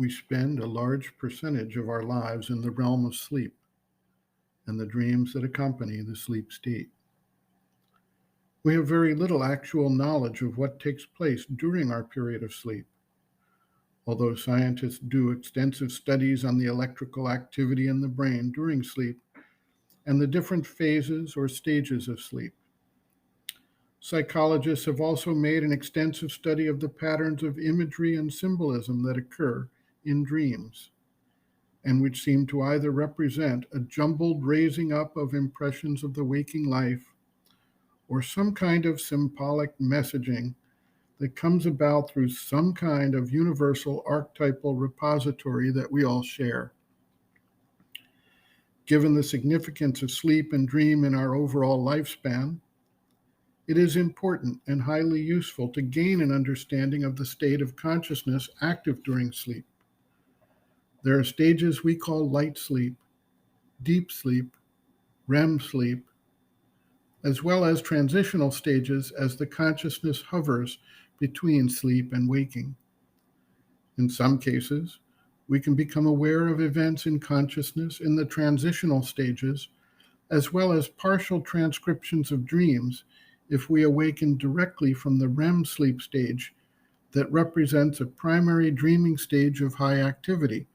we spend a large percentage of our lives in the realm of sleep and the dreams that accompany the sleep state. We have very little actual knowledge of what takes place during our period of sleep. Although scientists do extensive studies on the electrical activity in the brain during sleep and the different phases or stages of sleep. Psychologists have also made an extensive study of the patterns of imagery and symbolism that occur in dreams, and which seem to either represent a jumbled raising up of impressions of the waking life or some kind of symbolic messaging that comes about through some kind of universal archetypal repository that we all share. Given the significance of sleep and dream in our overall lifespan, it is important and highly useful to gain an understanding of the state of consciousness active during sleep. There are stages we call light sleep, deep sleep, REM sleep, as well as transitional stages as the consciousness hovers between sleep and waking. In some cases, we can become aware of events in consciousness in the transitional stages, as well as partial transcriptions of dreams if we awaken directly from the REM sleep stage that represents a primary dreaming stage of high activity.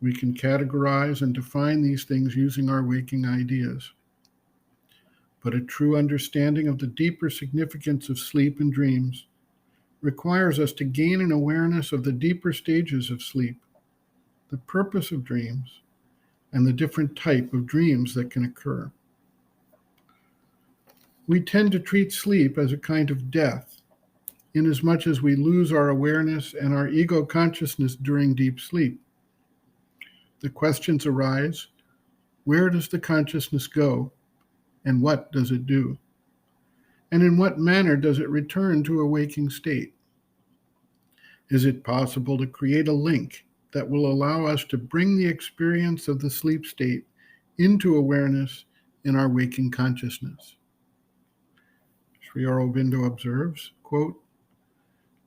We can categorize and define these things using our waking ideas. But a true understanding of the deeper significance of sleep and dreams requires us to gain an awareness of the deeper stages of sleep, the purpose of dreams, and the different type of dreams that can occur. We tend to treat sleep as a kind of death, inasmuch as we lose our awareness and our ego consciousness during deep sleep. The questions arise: where does the consciousness go, and what does it do? And in what manner does it return to a waking state? Is it possible to create a link that will allow us to bring the experience of the sleep state into awareness in our waking consciousness? Sri Aurobindo observes, quote,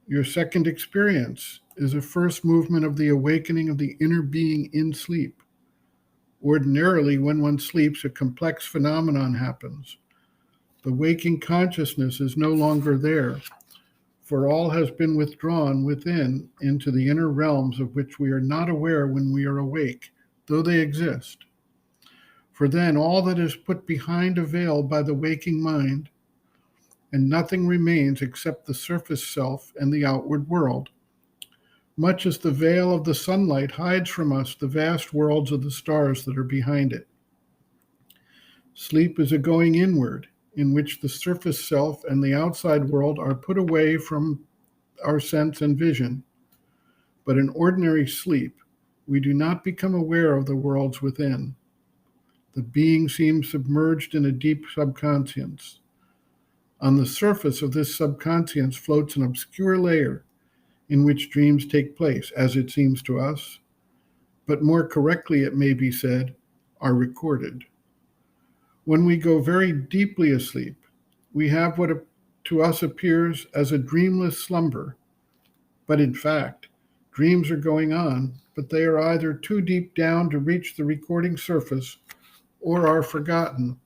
"Your second experience is a first movement of the awakening of the inner being in sleep. Ordinarily, when one sleeps, a complex phenomenon happens. The waking consciousness is no longer there, for all has been withdrawn within into the inner realms of which we are not aware when we are awake, though they exist. For then all that is put behind a veil by the waking mind, and nothing remains except the surface self and the outward world, much as the veil of the sunlight hides from us the vast worlds of the stars that are behind it. Sleep is a going inward, in which the surface self and the outside world are put away from our sense and vision. But in ordinary sleep, we do not become aware of the worlds within. The being seems submerged in a deep subconscience. On the surface of this subconscience floats an obscure layer in which dreams take place, as it seems to us, but more correctly it may be said, are recorded. When we go very deeply asleep, we have what to us appears as a dreamless slumber, but in fact, dreams are going on, but they are either too deep down to reach the recording surface or are forgotten.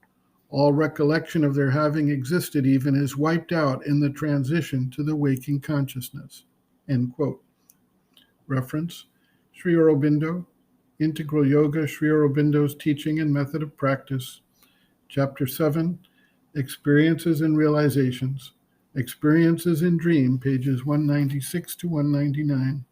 All recollection of their having existed even is wiped out in the transition to the waking consciousness." End quote. Reference: Sri Aurobindo, Integral Yoga, Sri Aurobindo's Teaching and Method of Practice, Chapter 7, Experiences and Realizations, Experiences in Dream, pages 196 to 199.